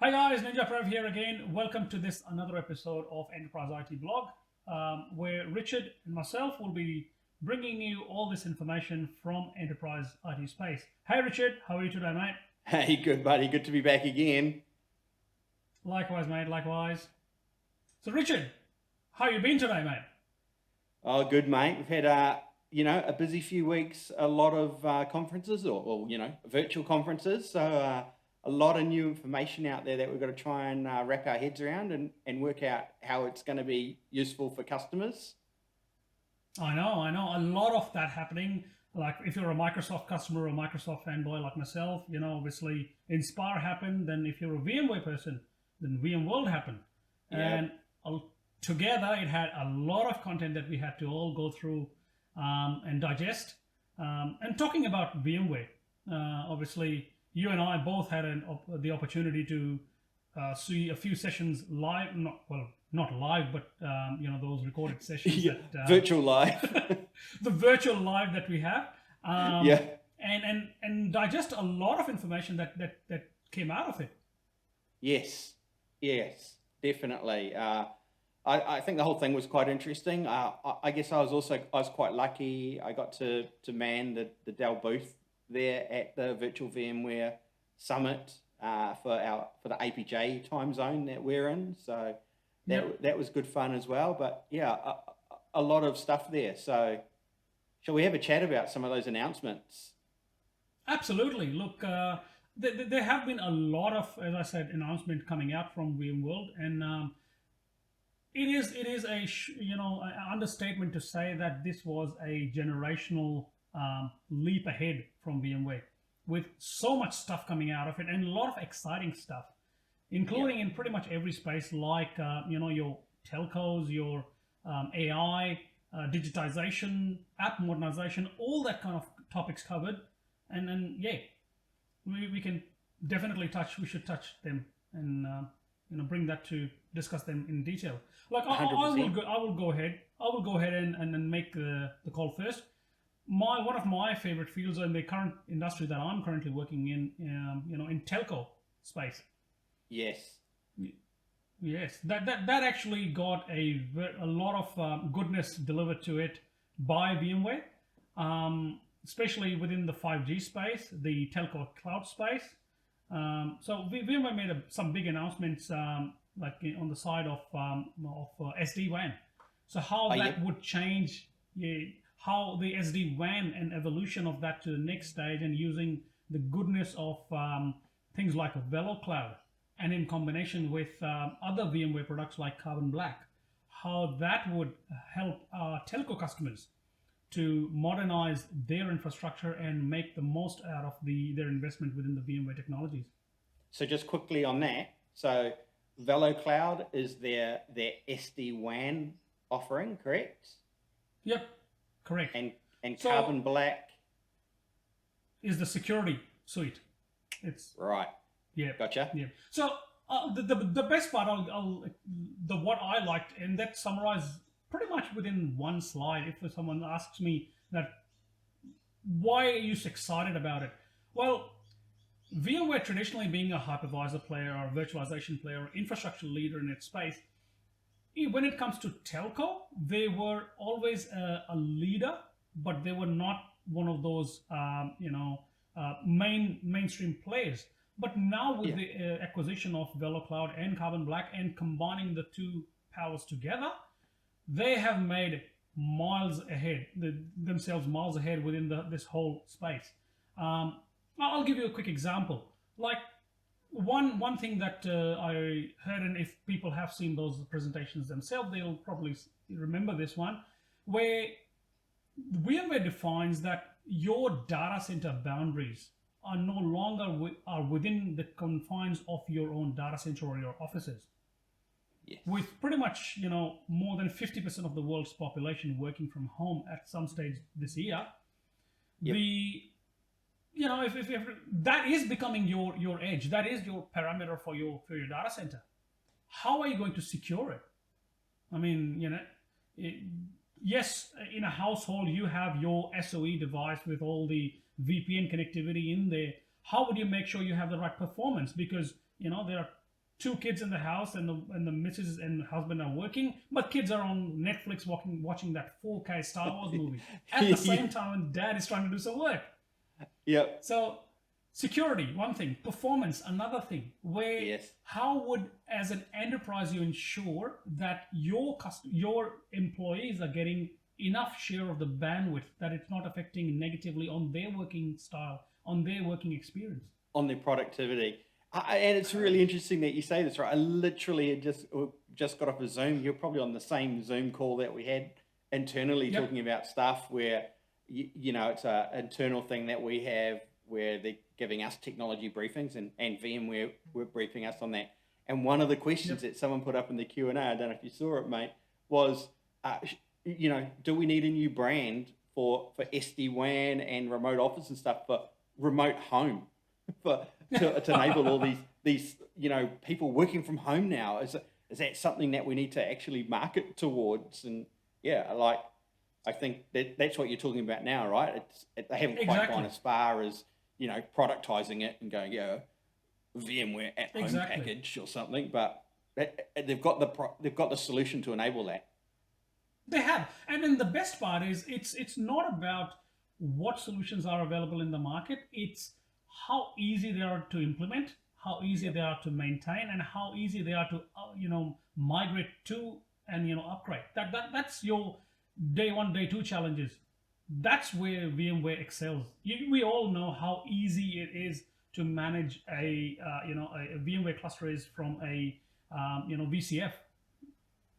Hi guys, Ninja Prav here again. Welcome to this another episode of Enterprise IT Blog, where Richard and myself will be bringing you all this information from enterprise IT space. Hey Richard, how are you today, mate? Hey, good buddy. Good to be back again. Likewise, mate. Likewise. So Richard, how you been today, mate? Oh, good, mate. We've had a busy few weeks. A lot of conferences, or virtual conferences. So a lot of new information out there that we've got to try and wrap our heads around and work out how it's going to be useful for customers. I know. A lot of that happening. Like if you're a Microsoft customer or a Microsoft fanboy like myself, obviously Inspire happened. Then if you're a VMware person, then VMworld happened. Yep. And together it had a lot of content that we had to all go through and digest. And talking about VMware, obviously you and I both had the opportunity to see a few sessions live. Not live, but those recorded sessions. Yeah, that, virtual live. the virtual live that we have. Yeah. And digest a lot of information that came out of it. Yes, definitely. I think the whole thing was quite interesting. I guess I was quite lucky. I got to man the Dell booth there at the virtual VMware summit for the APJ time zone that we're in. So that was good fun as well. But yeah, a lot of stuff there. So shall we have a chat about some of those announcements? Absolutely. Look, there have been a lot of, as I said, announcements coming out from VMworld, and it is an understatement to say that this was a generational leap ahead from VMware, with so much stuff coming out of it and a lot of exciting stuff, including in pretty much every space, like your telcos, your AI, digitization, app modernization, all that kind of topics covered. And then we can definitely we should touch them and bring that to discuss them in detail. Like I will go ahead and make the call first. One of my favorite fields in the current industry that I'm currently working in, in telco space. Yes. Yes, that actually got a lot of goodness delivered to it by VMware, especially within the 5G space, the telco cloud space. So VMware made some big announcements, like on the side of SD-WAN. So how that would change, how the SD-WAN and evolution of that to the next stage, and using the goodness of things like VeloCloud, and in combination with other VMware products like Carbon Black, how that would help our telco customers to modernize their infrastructure and make the most out of their investment within the VMware technologies. So just quickly on that, so VeloCloud is their SD-WAN offering, correct? Yep, correct. And Carbon Black is the security suite. It's right. Yeah, gotcha. Yeah. So the best part, what I liked, and that summarized pretty much within one slide. If someone asks me that, why are you so excited about it? Well, VMware traditionally being a hypervisor player or virtualization player or infrastructure leader in its space, when it comes to telco, they were always a leader, but they were not one of those mainstream players. But now with the acquisition of VeloCloud and Carbon Black and combining the two powers together, they have made miles ahead, themselves miles ahead within this whole space. I'll give you a quick example. Like one thing that I heard, and if people have seen those presentations themselves, they'll probably remember this one, where VMware defines that your data center boundaries are no longer within the confines of your own data center or your offices. Yes. With pretty much more than 50% of the world's population working from home at some stage this year, if that is becoming your edge, that is your parameter for your data center. How are you going to secure it? I mean, yes, in a household you have your SOE device with all the VPN connectivity in there. How would you make sure you have the right performance? Because there are two kids in the house, and the missus and husband are working, but kids are on Netflix watching that 4K Star Wars movie at the same time, and dad is trying to do some work. Yep. So security, one thing; performance, another thing. Where how would, as an enterprise, you ensure that your employees are getting enough share of the bandwidth that it's not affecting negatively on their working style, on their working experience, on their productivity? And it's really interesting that you say this, right? I literally had just got off a Zoom. You're probably on the same Zoom call that we had internally, talking about stuff where, you know, it's an internal thing that we have where they're giving us technology briefings, and VMware were briefing us on that. And one of the questions that someone put up in the Q&A, I don't know if you saw it, mate, was, you know, do we need a new brand for SD-WAN and remote office and stuff for remote home? To enable all these you know, people working from home now? Is that something that we need to actually market towards? And like, I think that's what you're talking about now, right? They haven't quite gone as far as, you know, productizing it and going, VMware at home package or something, but they've got the solution to enable that. They have, and then the best part is it's not about what solutions are available in the market. It's how easy they are to implement, how easy they are to maintain, and how easy they are to you know, migrate to and, you know, upgrade. That's your day one, day two challenges. That's where VMware excels. We all know how easy it is to manage a VMware cluster is from a you know, VCF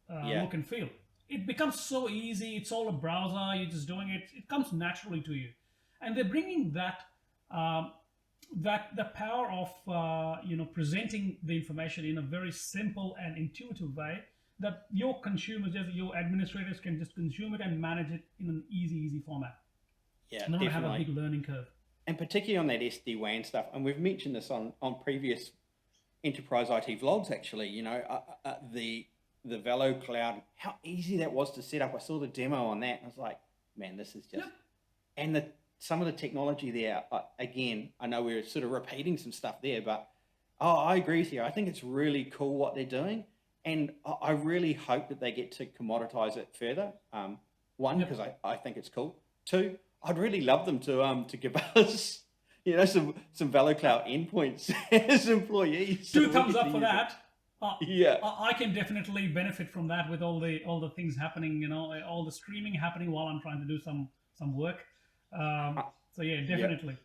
look and feel. It becomes so easy. It's all a browser. You're just doing it. It comes naturally to you, and they're bringing that. That the power of you know, presenting the information in a very simple and intuitive way that your consumers, your administrators, can just consume it and manage it in an easy format. Yeah, and not have a big learning curve. And particularly on that SD-WAN stuff, and we've mentioned this on previous enterprise IT vlogs, actually. You know, the VeloCloud, how easy that was to set up. I saw the demo on that, and I was like, man, this is just and some of the technology there, again, I know we're sort of repeating some stuff there, but I agree with you. I think it's really cool what they're doing, and I really hope that they get to commoditize it further. One, because I think it's cool. Two, I'd really love them to give us, you know, some VeloCloud endpoints as employees. Two thumbs up for that. Yeah, I can definitely benefit from that with all the things happening, you know, all the streaming happening while I'm trying to do some work. So yeah, definitely.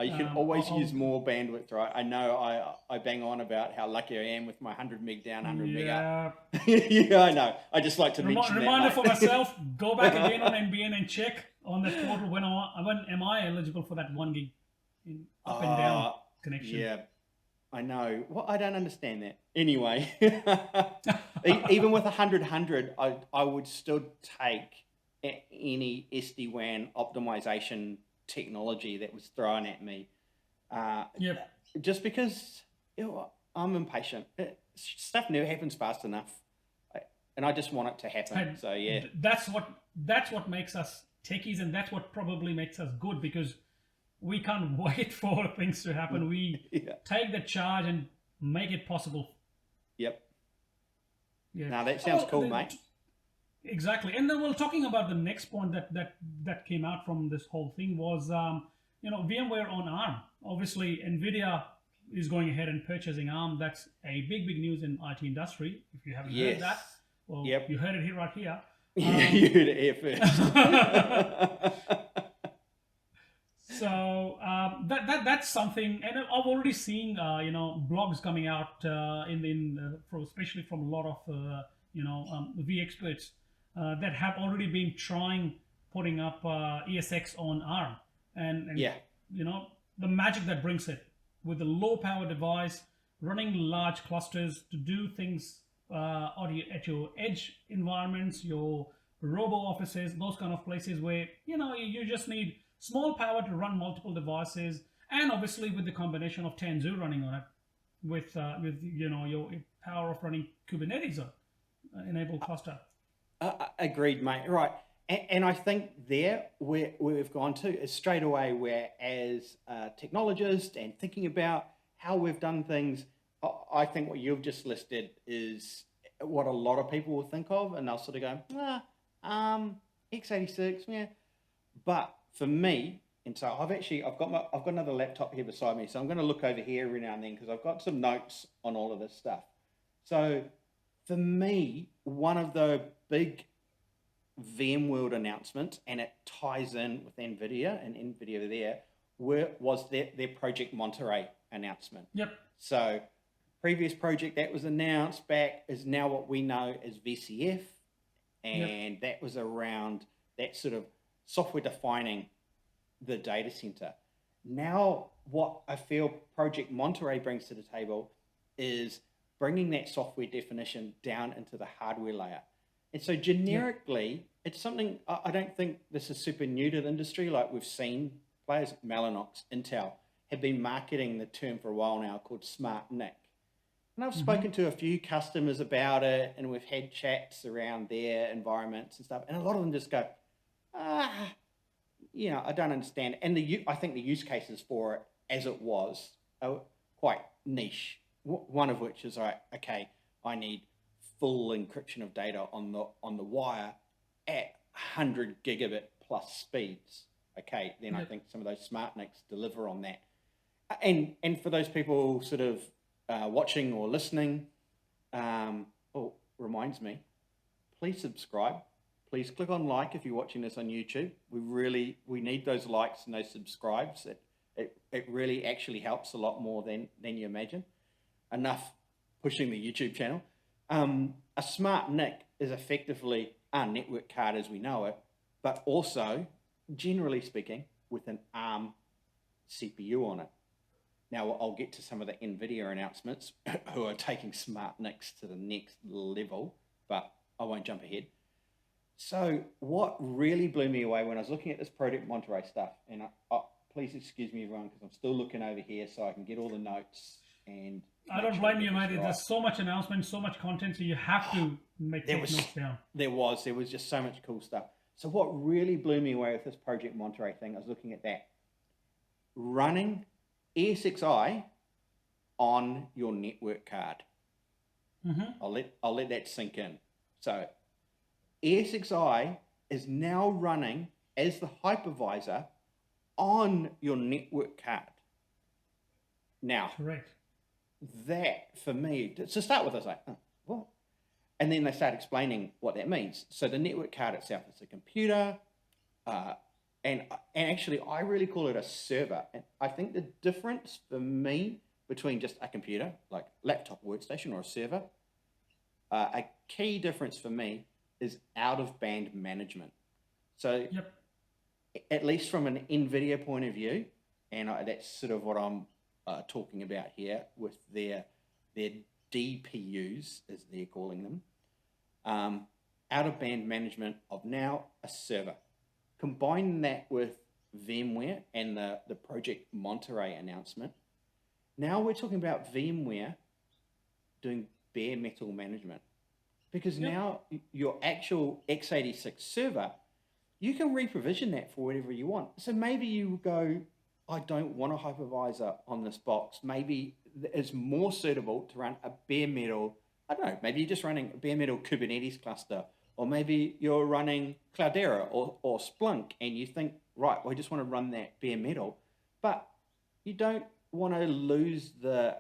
You can always use more bandwidth, right? I know I bang on about how lucky I am with my 100 meg down, 100 meg up. Yeah, I know. I just like to mention reminder that. for myself, go back again on NBN and check on that portal when am I eligible for that 1 gig in up and down connection. Yeah, I know. Well, I don't understand that. Anyway, even with 100, I would still take any SD-WAN optimization technology that was thrown at me. Just because, you know, I'm impatient. Stuff never happens fast enough, and I just want it to happen. And so yeah, that's what makes us techies, and that's what probably makes us good, because we can't wait for things to happen. We take the charge and make it possible. Yep. Yeah. Now that sounds cool, mate. Exactly. And then we're talking about the next point that came out from this whole thing was, you know, VMware on ARM. Obviously, NVIDIA is going ahead and purchasing ARM. That's a big news in IT industry. If you haven't heard that, well, you heard it right here. You heard it here first. So that's something, and I've already seen you know, blogs coming out especially from a lot of you know, V experts that have already been putting up ESX on ARM, and you know, the magic that brings it with a low power device running large clusters to do things at your edge environments, your robo offices, those kind of places where, you know, you just need small power to run multiple devices, and obviously with the combination of Tanzu running on it, with you know, your power of running Kubernetes enabled cluster. Agreed, mate. Right, and I think where we've gone to is straight away where, as technologists and thinking about how we've done things, I think what you've just listed is what a lot of people will think of, and they'll sort of go, x86, yeah. But for me, and so I've got another laptop here beside me, so I'm going to look over here every now and then because I've got some notes on all of this stuff. So for me, one of the big VMworld announcements, and it ties in with NVIDIA and NVIDIA there, was their Project Monterey announcement. Yep. So previous project that was announced back is now what we know as VCF, and that was around that sort of software defining the data center. Now, what I feel Project Monterey brings to the table is bringing that software definition down into the hardware layer. And so generically, it's something, I don't think this is super new to the industry. Like we've seen players like Mellanox, Intel, have been marketing the term for a while now called SmartNIC. And I've spoken to a few customers about it, and we've had chats around their environments and stuff. And a lot of them just go, I don't understand. And I think the use cases for it, as it was, are quite niche. One of which is, okay, I need full encryption of data on the wire at 100 gigabit plus speeds. Okay, then I think some of those SmartNICs deliver on that. And for those people sort of watching or listening, reminds me, please subscribe. Please click on like if you're watching this on YouTube. We need those likes and those subscribes. It really actually helps a lot more than you imagine. Enough pushing the YouTube channel. A SmartNIC is effectively a network card as we know it, but also, generally speaking, with an ARM CPU on it. Now, I'll get to some of the NVIDIA announcements who are taking SmartNICs to the next level, but I won't jump ahead. So what really blew me away when I was looking at this Project Monterey stuff, and please excuse me, everyone, because I'm still looking over here so I can get all the notes. And I don't blame you, mate. There's so much announcement, so much content, so you have to take notes down. There was just so much cool stuff. So what really blew me away with this Project Monterey thing, I was looking at that. Running ESXi on your network card. I'll let that sink in. So ESXi is now running as the hypervisor on your network card. Now, correct. That for me, to start with, I was like, what? And then they start explaining what that means. So the network card itself is a computer, and actually I really call it a server. And I think the difference for me between just a computer, like laptop workstation or a server, a key difference for me is out-of-band management. So at least from an NVIDIA point of view, and that's sort of what I'm talking about here with their DPUs, as they're calling them, out-of-band management of now a server. Combine that with VMware and the Project Monterey announcement. Now we're talking about VMware doing bare metal management. Because now your actual x86 server, you can reprovision that for whatever you want. So maybe you go, I don't want a hypervisor on this box. Maybe it's more suitable to run a bare metal, I don't know, maybe you're just running a bare metal Kubernetes cluster, or maybe you're running Cloudera or Splunk, and you think, right, well, I just want to run that bare metal, but you don't want to lose the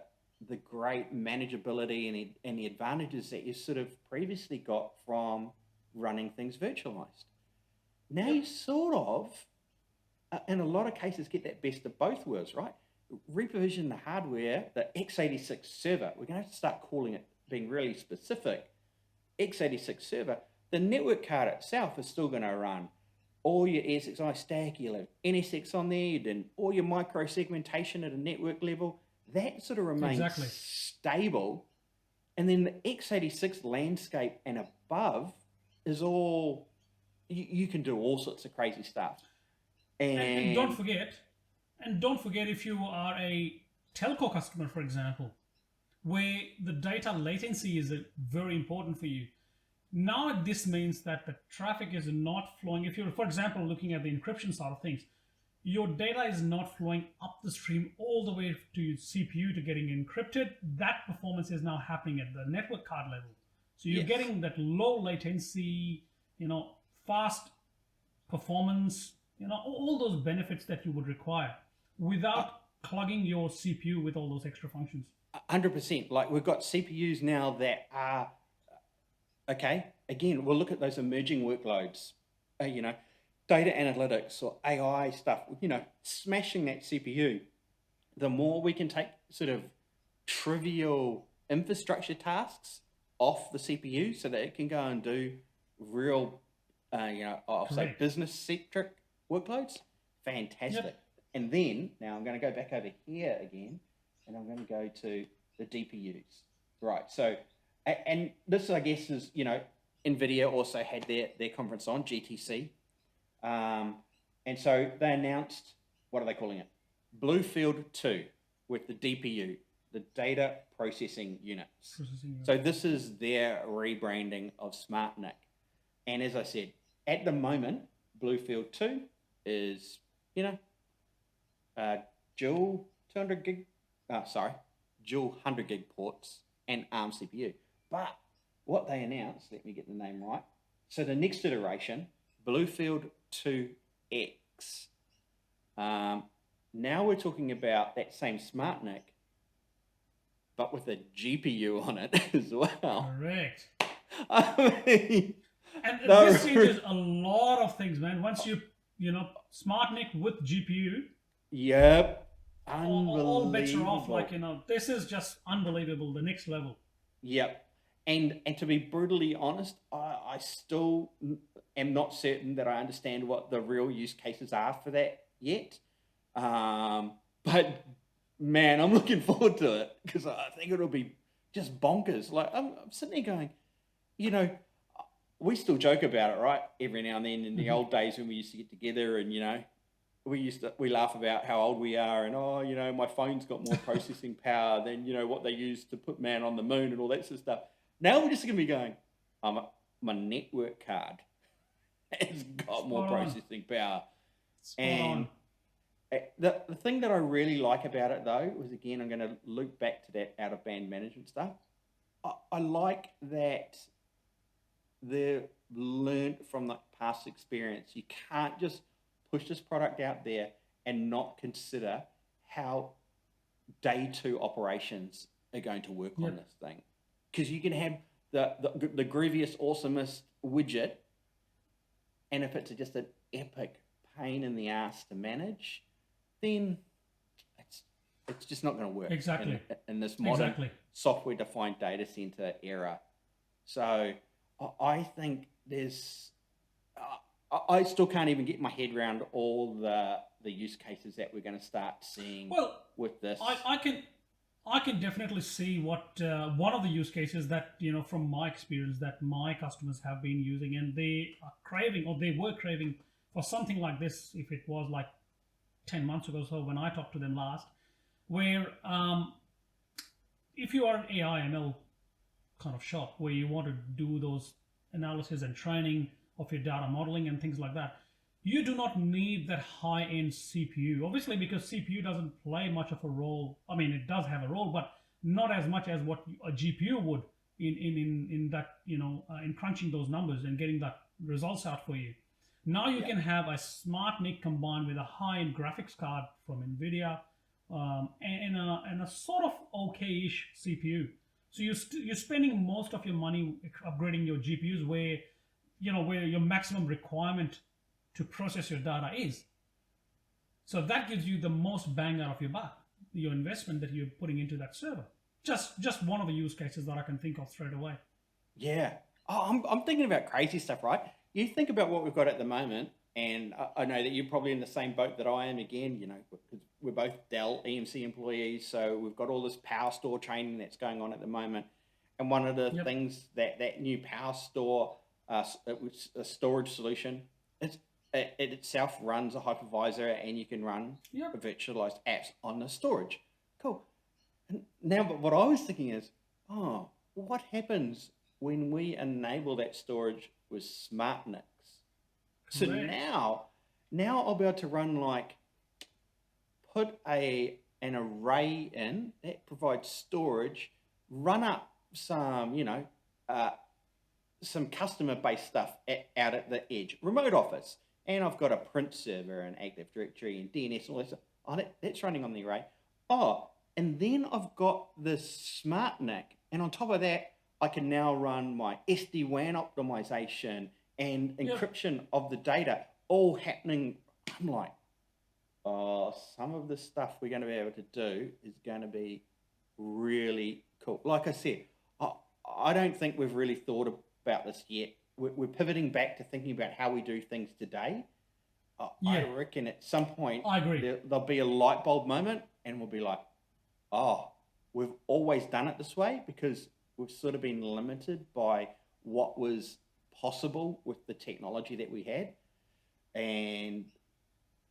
great manageability and the advantages that you sort of previously got from running things virtualized. Now you sort of, in a lot of cases, get that best of both worlds, right? Reprovision the hardware, the x86 server. We're going to have to start calling it, being really specific, x86 server. The network card itself is still going to run all your ESXi stack. You'll have NSX on there. You're doing all your micro segmentation at a network level. That sort of remains stable. And then the x86 landscape and above is all, you can do all sorts of crazy stuff. And don't forget if you are a telco customer, for example, where the data latency is very important for you. Now this means that the traffic is not flowing. If you're, for example, looking at the encryption side of things, your data is not flowing up the stream all the way to your CPU to getting encrypted. That performance is now happening at the network card level. So you're Yes. getting that low latency, fast performance, all those benefits that you would require without plugging your CPU with all those extra functions. 100%. Like we've got CPUs now that are, okay, again, we'll look at those emerging workloads, data analytics or AI stuff, smashing that CPU. The more we can take sort of trivial infrastructure tasks off the CPU so that it can go and do real, I'll say Correct. business-centric workloads, fantastic. Yep. And then, now I'm going to go back over here again, and I'm going to go to the DPUs. Right, so, and this, I guess, is, NVIDIA also had their conference on, GTC. And so they announced, what are they calling it? Bluefield 2 with the DPU, the data processing units. So this is their rebranding of SmartNIC. And as I said, at the moment, Bluefield 2 is, dual 200 gig, dual 100 gig ports and ARM CPU. But what they announced, let me get the name right. So the next iteration, Bluefield 2X. Now we're talking about that same SmartNIC, but with a GPU on it as well. Correct. I mean, And this changes a lot of things, man. Once SmartNIC with GPU, yep. all bets are off. Like, this is just unbelievable. The next level. Yep. And to be brutally honest, I still am not certain that I understand what the real use cases are for that yet. But man, I'm looking forward to it because I think it'll be just bonkers. Like I'm sitting there going, we still joke about it, right? Every now and then in the old days when we used to get together and, we laugh about how old we are and, my phone's got more processing power than, what they used to put man on the moon and all that sort of stuff. Now we're just going to be going, my network card has got more processing power. And the thing that I really like about it, though, was, again, I'm going to loop back to that out-of-band management stuff. I like that they've learned from the past experience. You can't just push this product out there and not consider how day two operations are going to work on this thing. Because you can have the grooviest, awesomest widget, and if it's just an epic pain in the ass to manage, then it's just not going to work. Exactly. In this modern software-defined data center era. So I think there's... I still can't even get my head around all the use cases that we're going to start seeing with this. I can definitely see what one of the use cases that, from my experience, that my customers have been using, and they are craving, or they were craving for something like this, if it was like 10 months ago, so when I talked to them last, where if you are an AI ML kind of shop where you want to do those analysis and training of your data modeling and things like that, you do not need that high-end CPU. Obviously, because CPU doesn't play much of a role. I mean, it does have a role, but not as much as what a GPU would in that, in crunching those numbers and getting that results out for you. Now you can have a SmartNIC combined with a high-end graphics card from NVIDIA and a sort of okay-ish CPU. So you're spending most of your money upgrading your GPUs where your maximum requirement to process your data is. So that gives you the most bang out of your buck, your investment that you're putting into that server. Just one of the use cases that I can think of straight away. Yeah. Oh, I'm thinking about crazy stuff, right? You think about what we've got at the moment, and I know that you're probably in the same boat that I am again, because we're both Dell EMC employees, so we've got all this power store training that's going on at the moment. And one of the things that new power store, which a storage solution, it itself runs a hypervisor, and you can run virtualized apps on the storage. Cool. And now, but what I was thinking is, what happens when we enable that storage with SmartNICs? So now I'll be able to run like put an array in that provides storage, run up some, some customer-based stuff out at the edge, remote office, and I've got a print server and Active Directory and DNS and all that stuff. Oh, that's running on the array. Oh, and then I've got this SmartNIC, and on top of that, I can now run my SD-WAN optimization and encryption of the data, all happening. I'm like, oh, some of the stuff we're going to be able to do is going to be really cool. Like I said, I don't think we've really thought about this yet. We're pivoting back to thinking about how we do things today. I reckon at some point I agree. There'll be a light bulb moment and we'll be like, oh, we've always done it this way because we've sort of been limited by what was possible with the technology that we had. And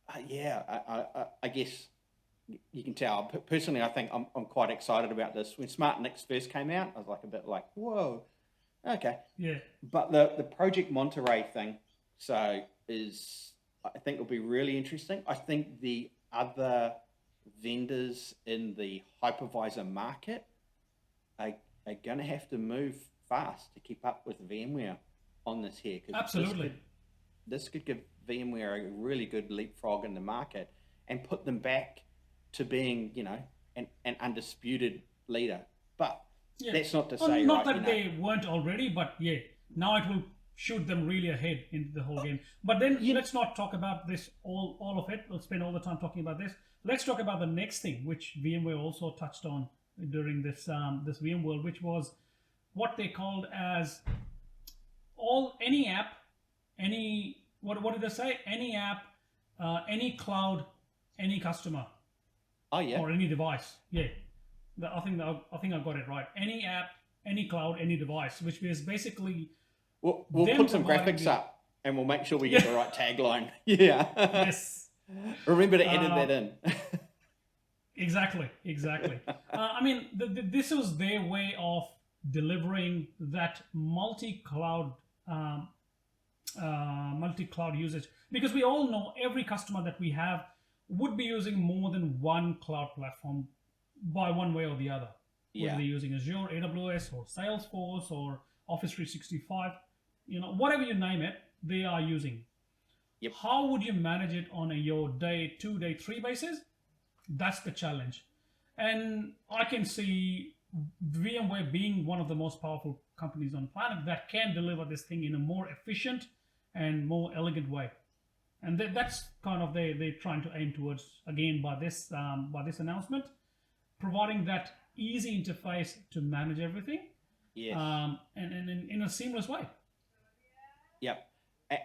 I guess you can tell. Personally, I think I'm quite excited about this. When SmartNICs first came out, I was like a bit like, whoa, okay. Yeah. But the Project Monterey thing, I think will be really interesting. I think the other vendors in the hypervisor market are going to have to move fast to keep up with VMware on this here. Absolutely. This could give VMware a really good leapfrog in the market and put them back to being, an undisputed leader. But that's not to say not that they weren't already, but now it will shoot them really ahead into the whole game. But then let's not talk about this all of it. We'll spend all the time talking about this. Let's talk about the next thing, which VMware also touched on during this VMworld, which was what they called as any app, what did they say? Any app, any cloud, any customer. Oh yeah. Or any device. Yeah. I think I got it right. Any app, any cloud, any device, which is basically. We'll put some graphics up and we'll make sure we get the right tagline. Yeah. Yes. Remember to edit that in. Exactly. This was their way of delivering that multi-cloud usage, because we all know every customer that we have would be using more than one cloud platform by one way or the other. Whether they're using Azure, AWS, or Salesforce, or Office 365, whatever you name it, they are using. Yep. How would you manage it on your day 2, day 3 basis? That's the challenge. And I can see VMware being one of the most powerful companies on the planet that can deliver this thing in a more efficient and more elegant way. And that's kind of they're trying to aim towards, again, by this announcement, providing that easy interface to manage everything. Yes. And in a seamless way. Yep.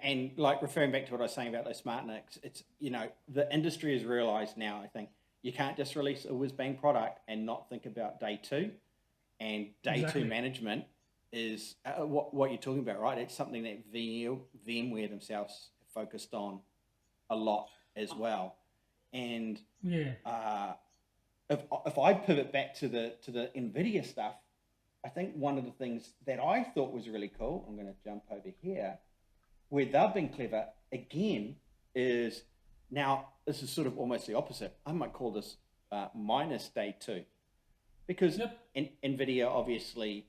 And like referring back to what I was saying about those SmartNICs, it's, the industry has realized now, I think, you can't just release a whiz-bang product and not think about day 2. And day 2 management is what you're talking about, right? It's something that VMware themselves have focused on a lot as well. And if I pivot back to the NVIDIA stuff, I think one of the things that I thought was really cool, I'm going to jump over here, where they've been clever again, is now this is sort of almost the opposite. I might call this minus day 2, because NVIDIA obviously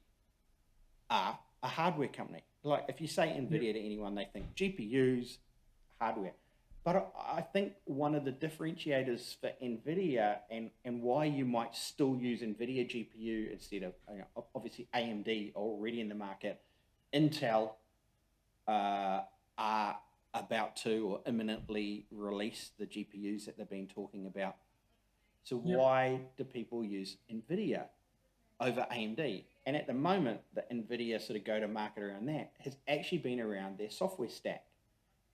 are a hardware company. Like if you say NVIDIA to anyone, they think GPUs, hardware. But I think one of the differentiators for NVIDIA and why you might still use NVIDIA GPU instead of obviously AMD already in the market, Intel are about to or imminently release the GPUs that they've been talking about. So why do people use NVIDIA over AMD? And at the moment, the NVIDIA sort of go-to-market around that has actually been around their software stack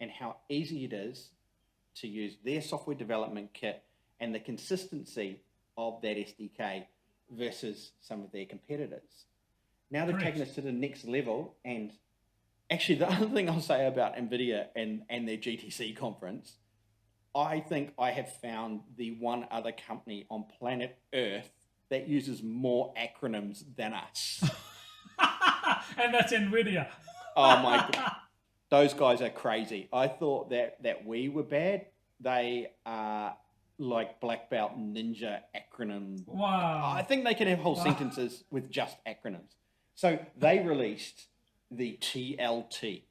and how easy it is to use their software development kit and the consistency of that SDK versus some of their competitors. Now they're taking us to the next level. And actually, the other thing I'll say about NVIDIA and their GTC conference, I think I have found the one other company on planet Earth that uses more acronyms than us. And that's NVIDIA. Oh my God. Those guys are crazy. I thought that we were bad. They are like black belt ninja acronym. Wow. I think they could have whole sentences with just acronyms. So they released the TLT,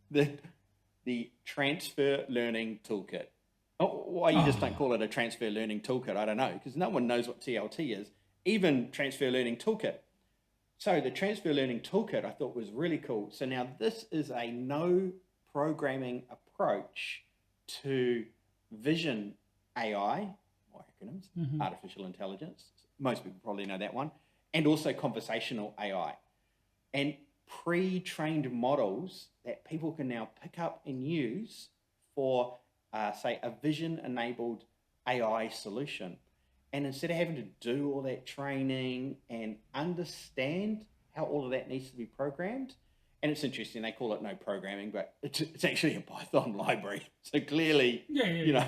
the Transfer Learning Toolkit. Why you just don't call it a Transfer Learning Toolkit, I don't know, because no one knows what TLT is, even Transfer Learning Toolkit. So the Transfer Learning Toolkit I thought was really cool. So now this is a no programming approach to vision AI, or acronyms, artificial intelligence. Most people probably know that one. And also conversational AI. And pre-trained models that people can now pick up and use for, say, a vision-enabled AI solution. And instead of having to do all that training and understand how all of that needs to be programmed, and it's interesting, they call it no programming, but it's actually a Python library. So clearly, you know,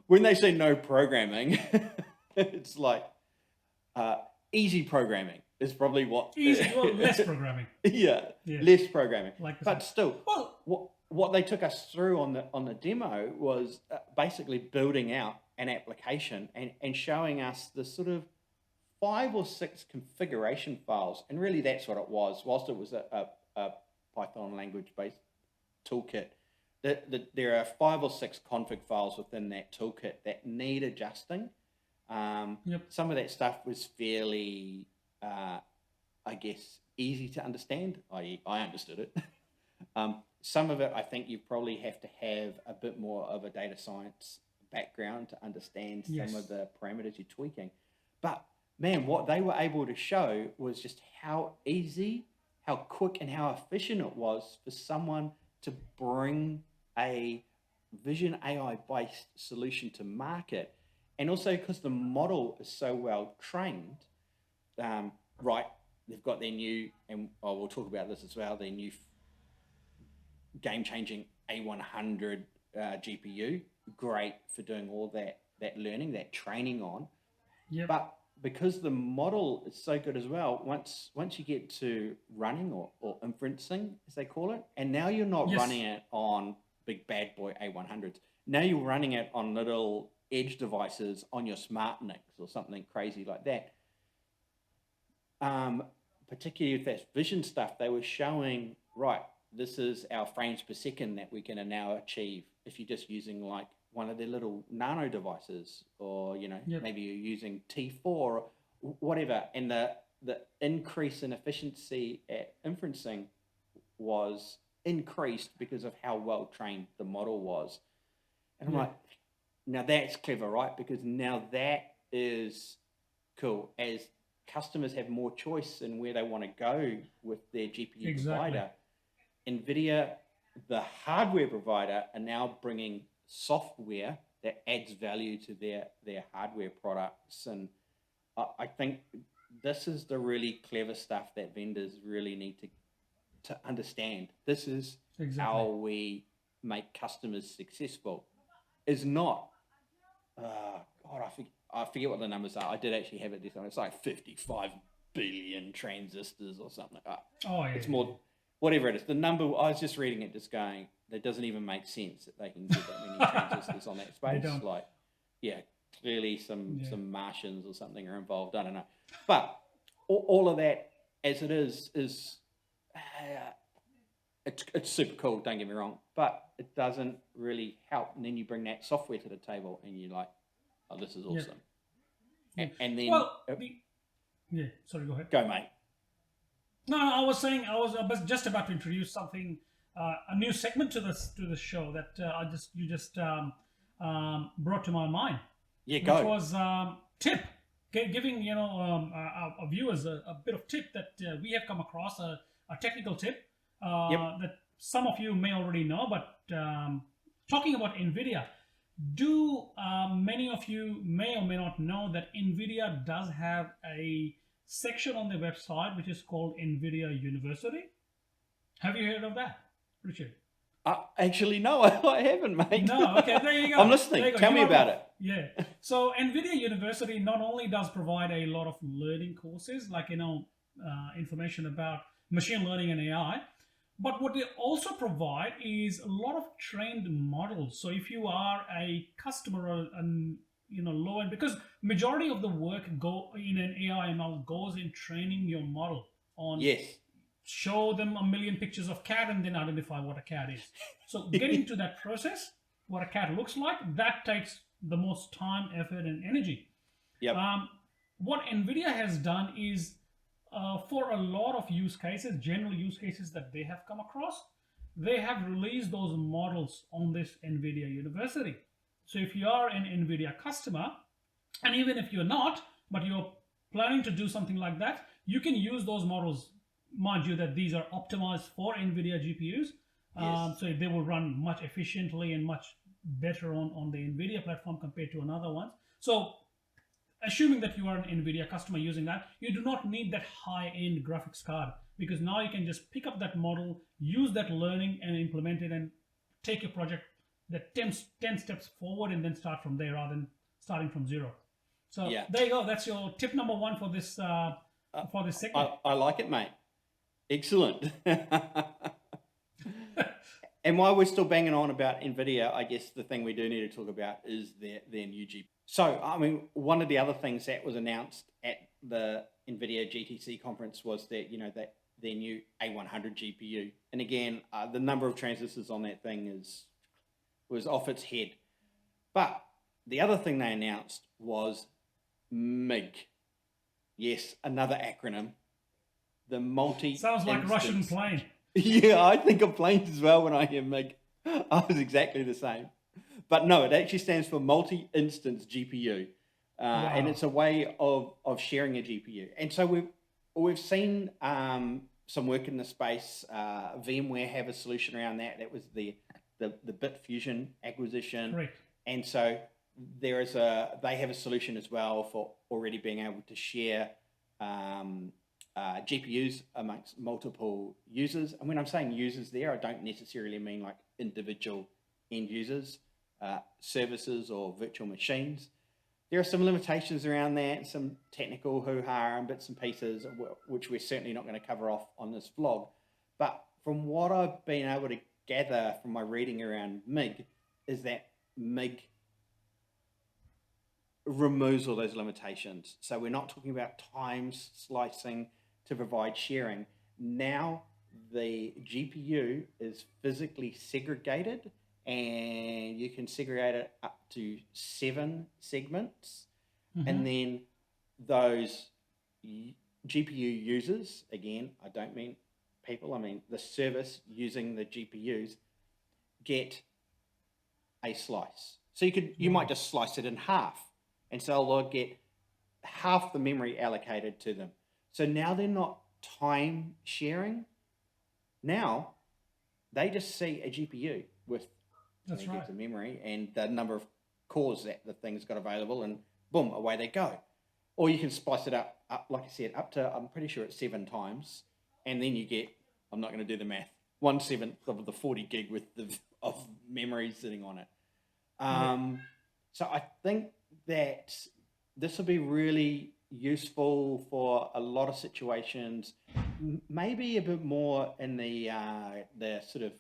when they say no programming, it's like easy programming is probably what... less programming. Less programming. But still, what they took us through on the demo was basically building out an application and showing us the sort of 5 or 6 configuration files. And really that's what it was. Whilst it was a Python language-based toolkit, there are 5 or 6 config files within that toolkit that need adjusting. Some of that stuff was fairly, I guess, easy to understand. I understood it. Some of it, I think you probably have to have a bit more of a data science background to understand some of the parameters you're tweaking. But man, what they were able to show was just how easy, how quick, and how efficient it was for someone to bring a vision AI-based solution to market. And also because the model is so well trained, they've got their new, and we'll talk about this as well, their new game-changing A100 GPU, great for doing all that learning, that training on. But because the model is so good as well, once you get to running or inferencing, as they call it, and now you're not running it on big bad boy A100s. Now you're running it on little edge devices on your SmartNICs or something crazy like that. Particularly with that vision stuff, they were showing, this is our frames per second that we can now achieve if you're just using like one of their little nano devices, or maybe you're using T4 or whatever, and the increase in efficiency at inferencing was increased because of how well trained the model was. And I'm like, now that's clever, right? Because now that is cool. As customers have more choice in where they want to go with their GPU provider, NVIDIA, the hardware provider, are now bringing software that adds value to their hardware products. And I think this is the really clever stuff that vendors really need to understand. This is how we make customers successful. Is not, I forget what the numbers are. I did actually have it this time. It's like 55 billion transistors or something like that. It's more, whatever it is. The number, I was just reading it, just going, that doesn't even make sense that they can get that many transistors on that space. Like, clearly some Martians or something are involved. I don't know. But all of that, as it is it's super cool, don't get me wrong, but it doesn't really help. And then you bring that software to the table and you're like, oh, this is awesome. And then... sorry, go ahead. Go, mate. No, I was just about to introduce something, a new segment to the show that you just brought to my mind. Go. Which was tip, giving our viewers a bit of tip that we have come across, a technical tip that some of you may already know. But talking about NVIDIA, many of you may or may not know that NVIDIA does have a section on their website which is called NVIDIA University. Have you heard of that, Richard? Actually, no, I haven't, mate. No, okay, there you go. I'm listening. Tell me about it. Yeah. So NVIDIA University not only does provide a lot of learning courses, like, information about machine learning and AI, but what they also provide is a lot of trained models. So if you are a customer, low end, because majority of the work go in an AI ML goes in training your model on Yes. show them a million pictures of cat and then identify what a cat is. So getting to that process, what a cat looks like, that takes the most time, effort, and energy. Yep. What NVIDIA has done is, for a lot of use cases, general use cases that they have come across, they have released those models on this NVIDIA University. So if you are an NVIDIA customer, and even if you're not, but you're planning to do something like that, you can use those models. Mind you that these are optimized for NVIDIA GPUs, Yes. so they will run much efficiently and much better on the NVIDIA platform compared to another ones. So assuming that you are an NVIDIA customer using that, you do not need that high-end graphics card, because now you can just pick up that model, use that learning and implement it, and take your project that 10 steps forward and then start from there rather than starting from zero. So Yeah. there you go. That's your tip number one for this segment. I like it, mate. Excellent. And while we're still banging on about NVIDIA, I guess the thing we do need to talk about is their new GPU. So, I mean, one of the other things that was announced at the NVIDIA GTC conference was that, that their new A100 GPU. And again, the number of transistors on that thing was off its head. But the other thing they announced was MIG. Yes, another acronym. The multi. Sounds like Russian plane. Yeah, I think of planes as well when I hear MIG. I was exactly the same. But no, it actually stands for multi-instance GPU. Wow. And it's a way of sharing a GPU. And so we've seen some work in the space. VMware have a solution around that. That was the BitFusion acquisition. Correct. And so they have a solution as well for already being able to share GPUs amongst multiple users. And when I'm saying users there, I don't necessarily mean like individual end users, services or virtual machines. There are some limitations around that, some technical hoo-ha and bits and pieces, which we're certainly not going to cover off on this vlog. But from what I've been able to gather from my reading around MIG, is that MIG removes all those limitations. So we're not talking about time slicing to provide sharing. Now the GPU is physically segregated, and you can segregate it up to 7 segments. Mm-hmm. And then those GPU users, again, I don't mean people, I mean the service using the GPUs, get a slice. So you might just slice it in half, and so they'll get half the memory allocated to them. So now they're not time sharing. Now they just see a GPU with the memory and the number of cores that the thing's got available, and boom, away they go. Or you can splice it up, like I said, up to, I'm pretty sure it's 7 times, and then you get, I'm not going to do the math, 1/7 of the 40 gig of memory sitting on it. So I think that this will be really useful for a lot of situations, maybe a bit more in the sort of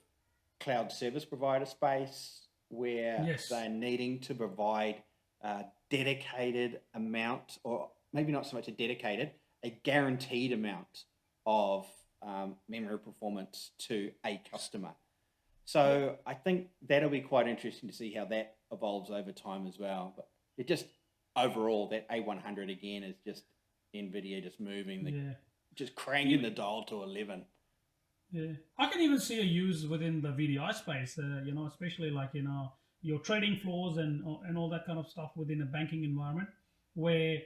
cloud service provider space, where they're needing to provide a dedicated amount, or maybe not so much a guaranteed amount of memory performance to a customer. So I think that'll be quite interesting to see how that evolves over time as well. But it just overall, that A100 again is just NVIDIA just moving, just cranking the dial to 11. Yeah, I can even see a use within the VDI space, especially like, your trading floors and all that kind of stuff within a banking environment, where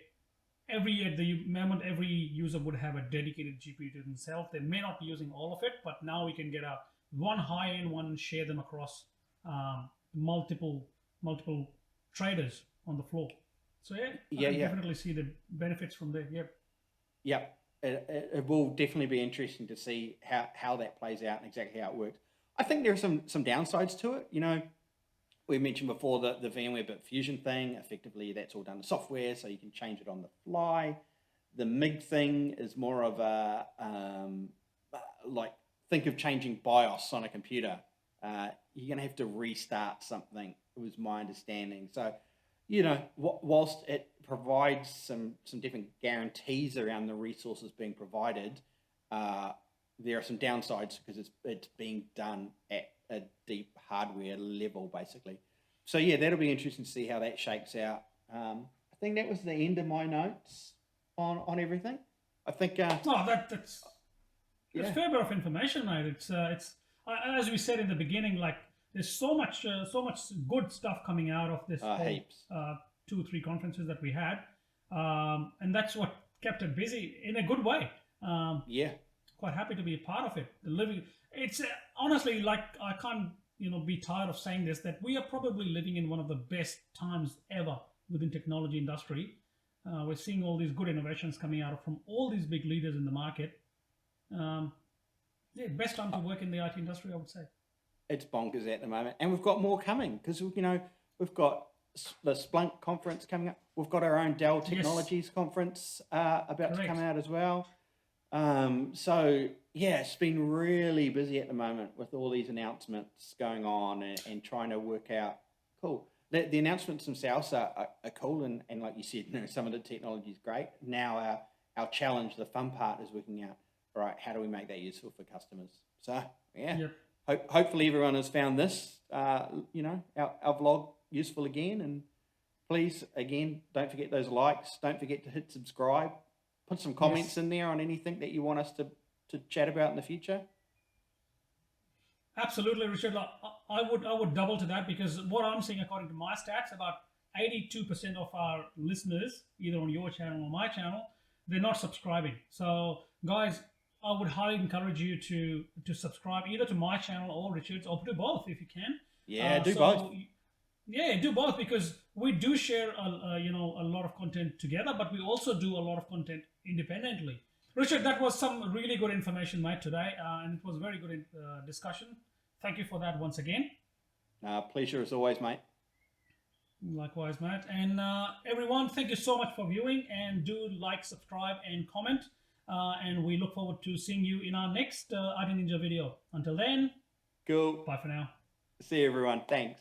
at the moment every user would have a dedicated GPU to themselves. They may not be using all of it, but now we can get one high-end one and share them across multiple traders on the floor. So I can definitely see the benefits from there. Yep. It will definitely be interesting to see how that plays out and exactly how it works. I think there are some downsides to it. We mentioned before the VMware BitFusion thing. Effectively, that's all done in software, so you can change it on the fly. The MIG thing is more of a like, think of changing BIOS on a computer. You're going to have to restart something, was my understanding. So you know, whilst it provides some different guarantees around the resources being provided, there are some downsides because it's being done at a deep hardware level, basically. So yeah, that'll be interesting to see how that shakes out. I think that was the end of my notes on everything. I think. Oh, that's Yeah. a fair bit of information, mate. It's as we said in the beginning, like there's so much good stuff coming out of this whole Heaps. 2 or 3 conferences that we had, and that's what kept it busy in a good way. Yeah. Quite happy to be a part of it. It's honestly, like, I can't be tired of saying this, that we are probably living in one of the best times ever within technology industry. We're seeing all these good innovations coming out from all these big leaders in the market. Yeah, best time to work in the IT industry, I would say. It's bonkers at the moment, and we've got more coming because we've got the Splunk conference coming up. We've got our own Dell Technologies conference about to come out as well. So yeah, it's been really busy at the moment with all these announcements going on and trying to work out. Cool. The announcements themselves are cool, and like you said, some of the technology is great. Now our challenge, the fun part, is working out, all right, how do we make that useful for customers? So yeah. Yep. Hopefully everyone has found this, our vlog useful again. And please, again, don't forget those likes. Don't forget to hit subscribe. Put some comments in there on anything that you want us to chat about in the future. Absolutely, Richard. I would double to that, because what I'm seeing, according to my stats, about 82% of our listeners, either on your channel or my channel, they're not subscribing. So guys, I would highly encourage you to subscribe either to my channel or Richard's, or to both if you can. Yeah, do both. Yeah, do both, because we do share a lot of content together, but we also do a lot of content independently. Richard, that was some really good information, mate, today, and it was very good discussion. Thank you for that once again. Pleasure as always, mate. Likewise, mate. And everyone, thank you so much for viewing, and do like, subscribe, and comment. And we look forward to seeing you in our next IT Ninja video. Until then, Cool. bye for now. See you, everyone. Thanks.